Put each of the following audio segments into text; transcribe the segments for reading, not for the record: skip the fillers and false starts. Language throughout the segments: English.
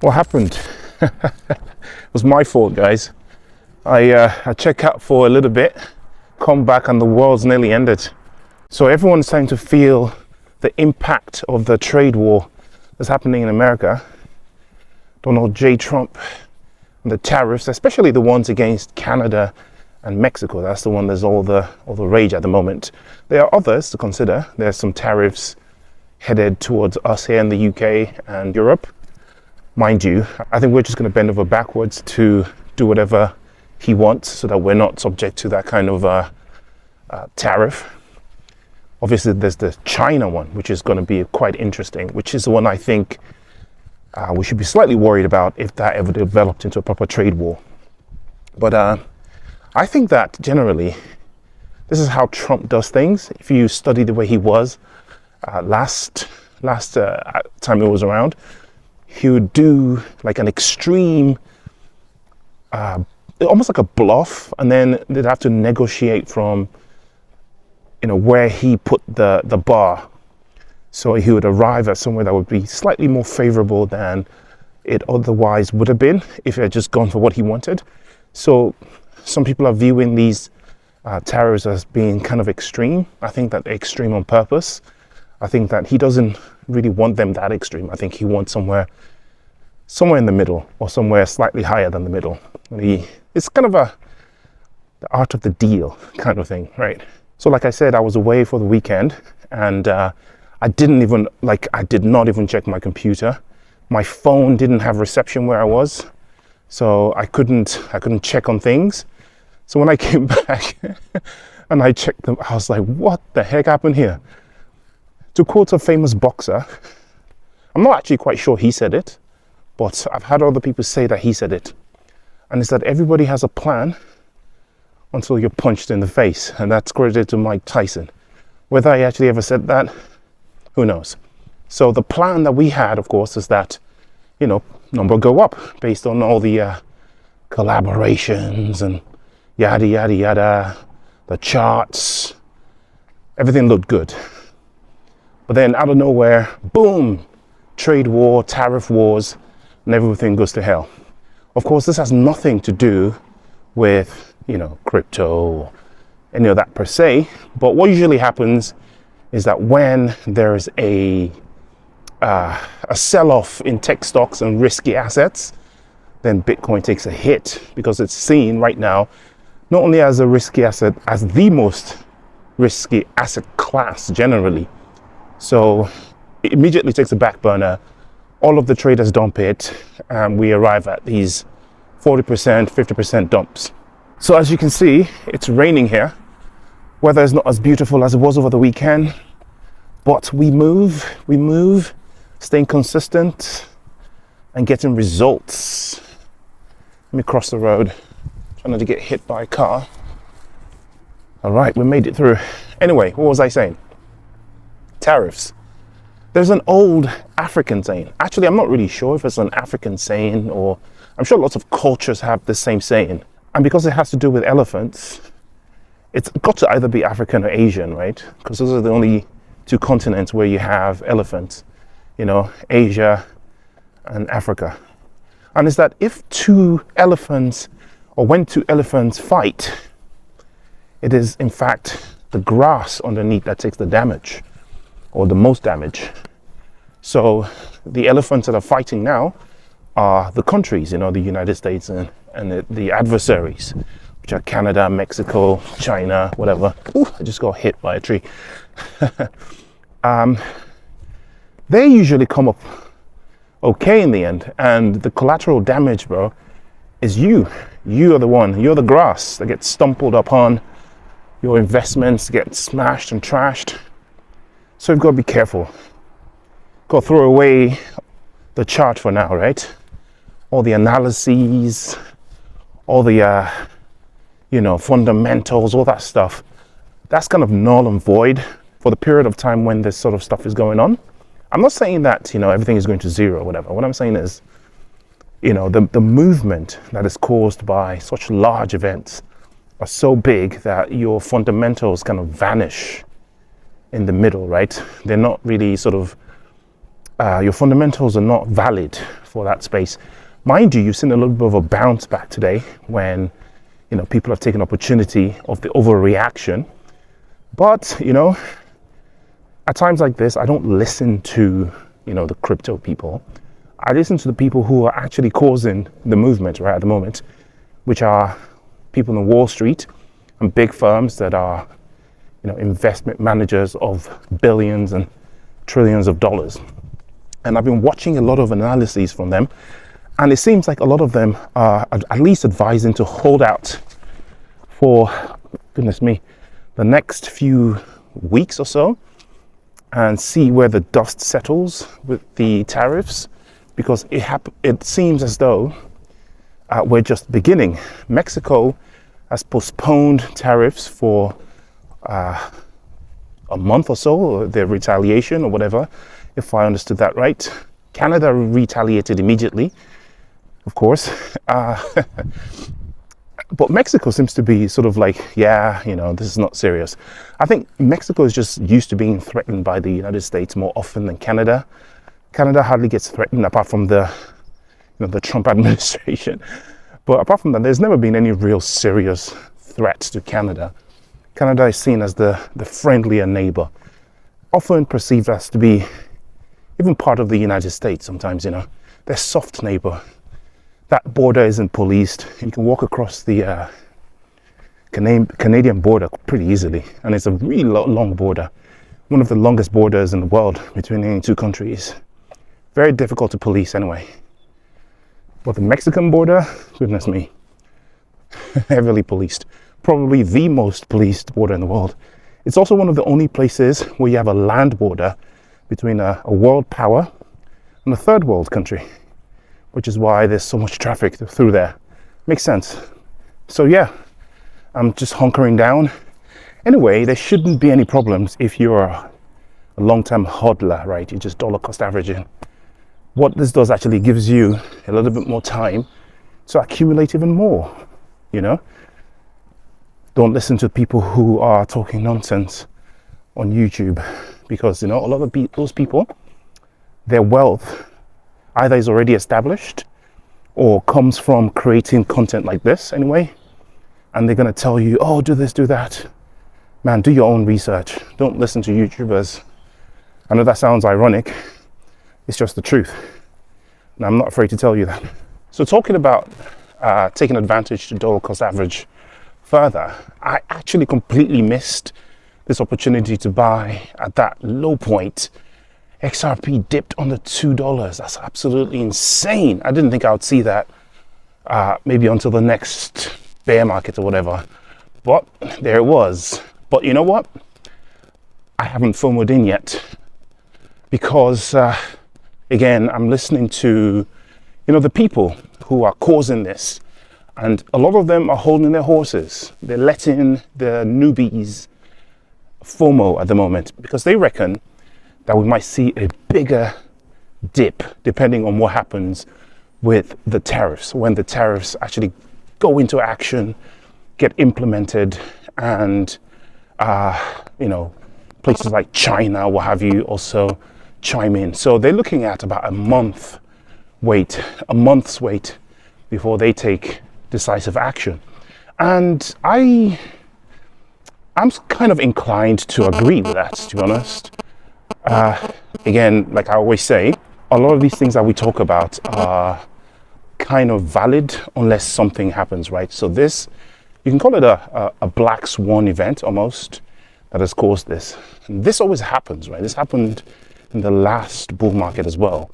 What happened? It was my fault, guys. I checked out for a little bit, come back, and the world's nearly ended. So everyone's starting to feel the impact of the trade war that's happening in America. Donald J. Trump and the tariffs, especially the ones against Canada and Mexico. That's the one that's all the rage at the moment. There are others to consider. There's some tariffs headed towards us here in the UK and Europe. Mind you, I think we're just going to bend over backwards to do whatever he wants so that we're not subject to that kind of tariff. Obviously, there's the China one, which is going to be quite interesting, which is the one I think we should be slightly worried about if that ever developed into a proper trade war. But I think that generally, this is how Trump does things. If you study the way he was last time he was around, he would do like an extreme, almost like a bluff, and then they'd have to negotiate from, where he put the bar. So he would arrive at somewhere that would be slightly more favorable than it otherwise would have been if he had just gone for what he wanted. So some people are viewing these tariffs as being kind of extreme. I think that they're extreme on purpose. I think that he doesn't really want them that extreme. I think he wants somewhere in the middle, or somewhere slightly higher than the middle. It's kind of the art of the deal kind of thing, right? So like I said, I was away for the weekend, and I did not even check my computer. My phone didn't have reception where I was, so I couldn't check on things. So when I came back and I checked them, I was like, what the heck happened here? To quote a famous boxer, I'm not actually quite sure he said it, but I've had other people say that he said it. And it's that everybody has a plan until you're punched in the face. And that's credited to Mike Tyson. Whether I actually ever said that, who knows? So the plan that we had, of course, is that, number go up based on all the collaborations and yada, yada, yada, the charts. Everything looked good. But then out of nowhere, boom, trade war, tariff wars, and everything goes to hell. Of course, this has nothing to do with, crypto or any of that per se. But what usually happens is that when there is a sell-off in tech stocks and risky assets, then Bitcoin takes a hit, because it's seen right now not only as a risky asset, as the most risky asset class generally. So it immediately takes a back burner. All of the traders dump it, and we arrive at these 40%, 50% dumps. So as you can see, it's raining here. Weather is not as beautiful as it was over the weekend, but we move, staying consistent and getting results. Let me cross the road, trying not to get hit by a car. All right, we made it through. Anyway, what was I saying? Tariffs. There's an old African saying. Actually, I'm not really sure if it's an African saying, or I'm sure lots of cultures have the same saying. And because it has to do with elephants, it's got to either be African or Asian, right? Because those are the only two continents where you have elephants, Asia and Africa. And it's that if when two elephants fight, it is in fact the grass underneath that takes the damage, or the most damage. So the elephants that are fighting now are the countries, the United States and the adversaries, which are Canada, Mexico, China, whatever. Ooh, I just got hit by a tree. They usually come up okay in the end, and the collateral damage, bro, is you. You're the grass that gets stumbled upon. Your investments get smashed and trashed. So you've got to be careful. Got to throw away the chart for now, right? All the analyses, all the, fundamentals, all that stuff. That's kind of null and void for the period of time when this sort of stuff is going on. I'm not saying that, everything is going to zero or whatever. What I'm saying is, the movement that is caused by such large events are so big that your fundamentals kind of vanish in the middle, right? They're not really your fundamentals are not valid for that space. Mind you, you've seen a little bit of a bounce back today when, people have taken opportunity of the overreaction. But, at times like this, I don't listen to, the crypto people. I listen to the people who are actually causing the movement right at the moment, which are people on Wall Street and big firms that are, investment managers of billions and trillions of dollars. And I've been watching a lot of analyses from them, and it seems like a lot of them are at least advising to hold out for, goodness me, the next few weeks or so and see where the dust settles with the tariffs, because it seems as though we're just beginning. Mexico has postponed tariffs for a month or so, or their retaliation or whatever, if I understood that right. Canada retaliated immediately, of course. But Mexico seems to be sort of like, this is not serious. I think Mexico is just used to being threatened by the United States more often than Canada. Canada hardly gets threatened apart from the Trump administration. But apart from that, there's never been any real serious threat to Canada. Canada is seen as the friendlier neighbor, often perceived as to be even part of the United States sometimes, They're soft neighbor. That border isn't policed. You can walk across the Canadian border pretty easily, and it's a really long border. One of the longest borders in the world between any two countries. Very difficult to police anyway. But the Mexican border, goodness me, heavily policed. Probably the most policed border in the world. It's also one of the only places where you have a land border between a world power and a third world country, which is why there's so much traffic through there. Makes sense. So yeah, I'm just hunkering down. Anyway, there shouldn't be any problems if you're a long-term hodler, right? You're just dollar cost averaging. What this does actually gives you a little bit more time to accumulate even more, Don't listen to people who are talking nonsense on YouTube, because, a lot of those people, their wealth either is already established or comes from creating content like this anyway. And they're going to tell you, oh, do this, do that. Man, do your own research. Don't listen to YouTubers. I know that sounds ironic. It's just the truth. And I'm not afraid to tell you that. So talking about taking advantage to dollar cost average further, I actually completely missed this opportunity to buy at that low point. XRP dipped under $2. That's absolutely insane. I didn't think I would see that maybe until the next bear market or whatever. But there it was. But you know what? I haven't FOMO'd in yet because, again, I'm listening to, the people who are causing this. And a lot of them are holding their horses. They're letting the newbies FOMO at the moment because they reckon that we might see a bigger dip depending on what happens with the tariffs, when the tariffs actually go into action, get implemented, and places like China, what have you, also chime in. So they're looking at about a month's wait before they take decisive action. And I'm kind of inclined to agree with that, to be honest. Again, like I always say, a lot of these things that we talk about are kind of valid unless something happens, right? So this, you can call it a black swan event almost that has caused this. And this always happens, right? This happened in the last bull market as well.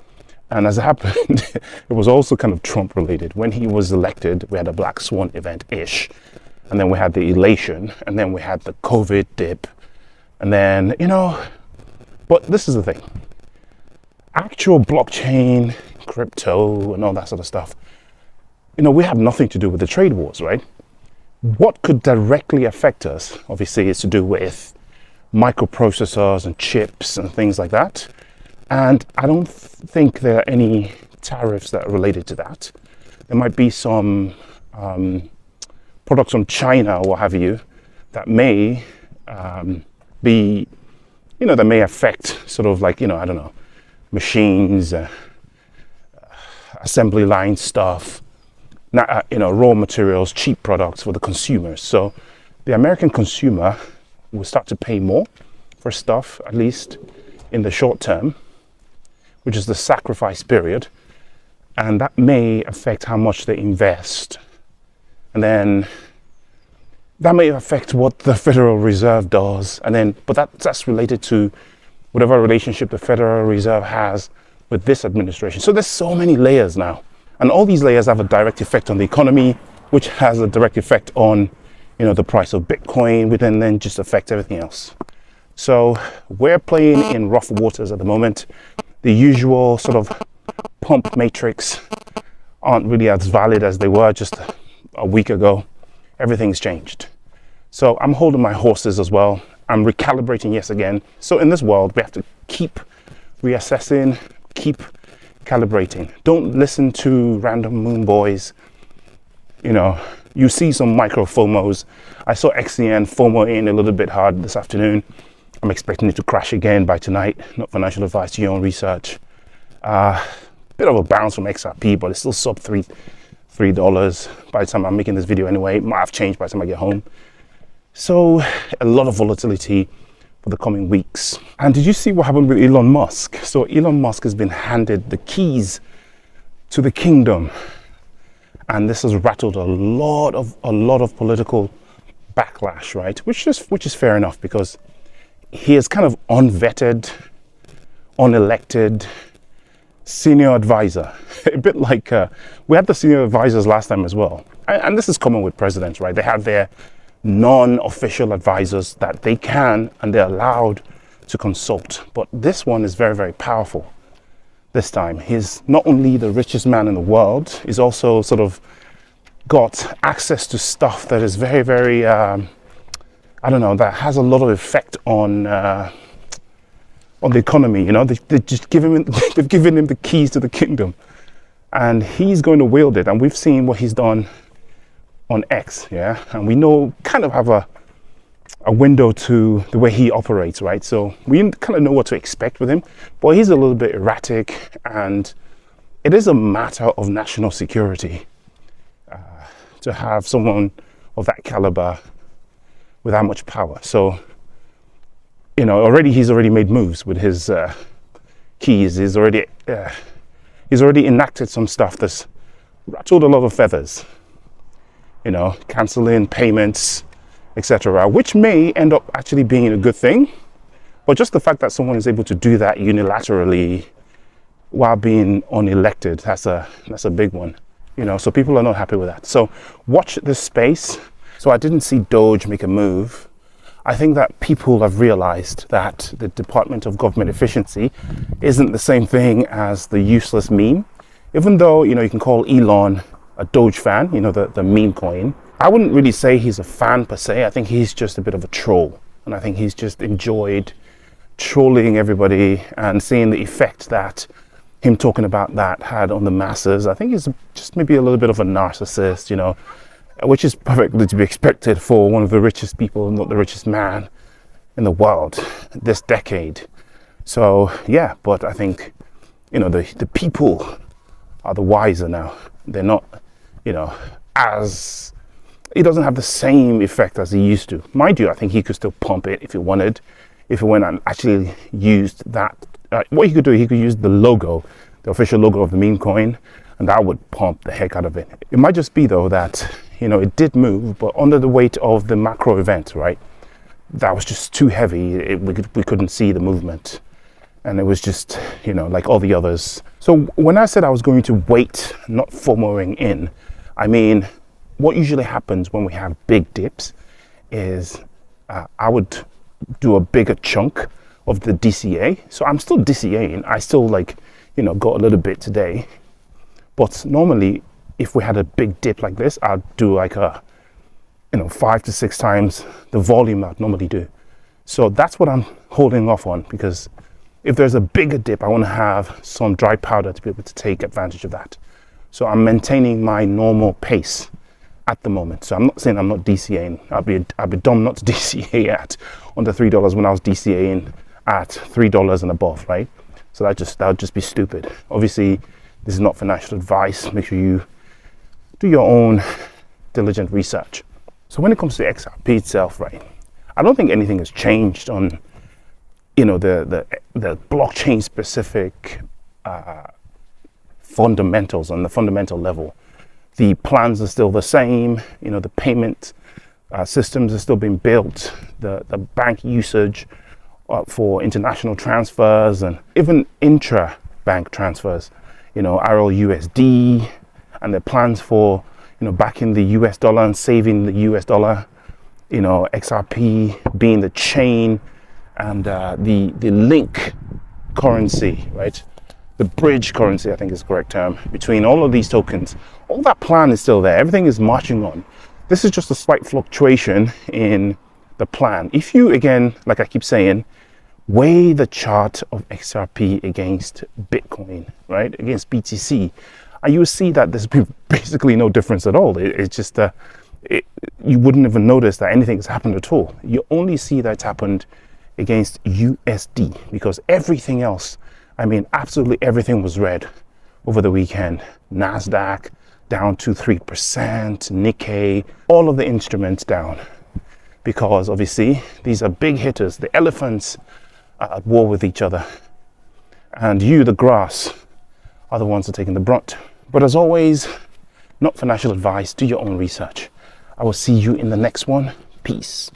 And as it happened, it was also kind of Trump related. When he was elected, we had a black swan event-ish. And then we had the elation, and then we had the COVID dip. And then, but this is the thing. Actual blockchain, crypto, and all that sort of stuff, we have nothing to do with the trade wars, right? What could directly affect us, obviously, is to do with microprocessors and chips and things like that. And I don't think there are any tariffs that are related to that. There might be some products from China or what have you that may be, that may affect sort of like, I don't know, machines, assembly line stuff, raw materials, cheap products for the consumers. So the American consumer will start to pay more for stuff, at least in the short term, which is the sacrifice period. And that may affect how much they invest. And then that may affect what the Federal Reserve does. But that's related to whatever relationship the Federal Reserve has with this administration. So there's so many layers now. And all these layers have a direct effect on the economy, which has a direct effect on, the price of Bitcoin, which then just affect everything else. So we're playing in rough waters at the moment. The usual sort of pump matrix aren't really as valid as they were just a week ago. Everything's changed. So I'm holding my horses as well. I'm recalibrating yes again. So in this world, we have to keep reassessing, keep calibrating. Don't listen to random moon boys. You see some micro FOMOs. I saw XCN FOMO in a little bit hard this afternoon. I'm expecting it to crash again by tonight. Not financial advice, to your own research. Bit of a bounce from XRP, but it's still sub $3 by the time I'm making this video anyway. It might have changed by the time I get home. So a lot of volatility for the coming weeks. And did you see what happened with Elon Musk? So Elon Musk has been handed the keys to the kingdom, and this has rattled a lot of political backlash, right? Which is fair enough, because he is kind of unvetted, unelected senior advisor. A bit like we had the senior advisors last time as well, and this is common with presidents, right? They have their non-official advisors that they can and they're allowed to consult, but this one is very, very powerful. This time he's not only the richest man in the world, he's also sort of got access to stuff that is very, very that has a lot of effect on the economy. They've given him the keys to the kingdom, and he's going to wield it. And we've seen what he's done on X, and we kind of have a window to the way he operates, right? So we kind of know what to expect with him, but he's a little bit erratic, and it is a matter of national security to have someone of that caliber with that much power. So he's already made moves with his keys. He's already enacted some stuff that's rattled a lot of feathers. Canceling payments, etc., which may end up actually being a good thing. But just the fact that someone is able to do that unilaterally while being unelected, that's a big one. So people are not happy with that. So watch this space. So I didn't see Doge make a move. I think that people have realized that the Department of Government Efficiency isn't the same thing as the useless meme. Even though, you can call Elon a Doge fan, the meme coin. I wouldn't really say he's a fan per se. I think he's just a bit of a troll. And I think he's just enjoyed trolling everybody and seeing the effect that him talking about that had on the masses. I think he's just maybe a little bit of a narcissist, which is perfectly to be expected for one of the richest people, not the richest man in the world this decade. So yeah, but I think, the people are the wiser now. They're not, it doesn't have the same effect as he used to. Mind you, I think he could still pump it if he wanted, if he went and actually used that. What he could do, he could use the logo, the official logo of the meme coin, and that would pump the heck out of it. It might just be though that, it did move, but under the weight of the macro event, right? That was just too heavy. We couldn't see the movement. And it was just, like all the others. So when I said I was going to wait, not FOMOing in, I mean, what usually happens when we have big dips is I would do a bigger chunk of the DCA. So I'm still DCAing. I still got a little bit today. But normally, if we had a big dip like this, I'd do like 5 to 6 times the volume I'd normally do. So that's what I'm holding off on, because if there's a bigger dip, I want to have some dry powder to be able to take advantage of that. So I'm maintaining my normal pace at the moment. So I'm not saying I'm not DCAing. I'd be dumb not to DCA at under $3 when I was DCAing at $3 and above, right? So that would just be stupid. Obviously, This is not financial advice. Make sure you do your own diligent research. So when it comes to XRP itself, right, I don't think anything has changed on, the blockchain specific fundamentals on the fundamental level. The plans are still the same. The payment systems are still being built. The bank usage for international transfers and even intra-bank transfers. RLUSD, and the plans for backing the US dollar and saving the US dollar. XRP being the chain and the link currency, right? The bridge currency, I think is the correct term, between all of these tokens. All that plan is still there. Everything is marching on. This is just a slight fluctuation in the plan. If you, again, like I keep saying, weigh the chart of XRP against Bitcoin, right? Against BTC, and you will see that there's basically no difference at all. It's just, you wouldn't even notice that anything has happened at all. You only see that it's happened against USD because everything else, absolutely everything was red over the weekend. NASDAQ down to 3%, Nikkei, all of the instruments down because obviously these are big hitters. The elephants are at war with each other. And you, the grass, are the ones that are taking the brunt. But as always, not financial advice. Do your own research. I will see you in the next one. Peace.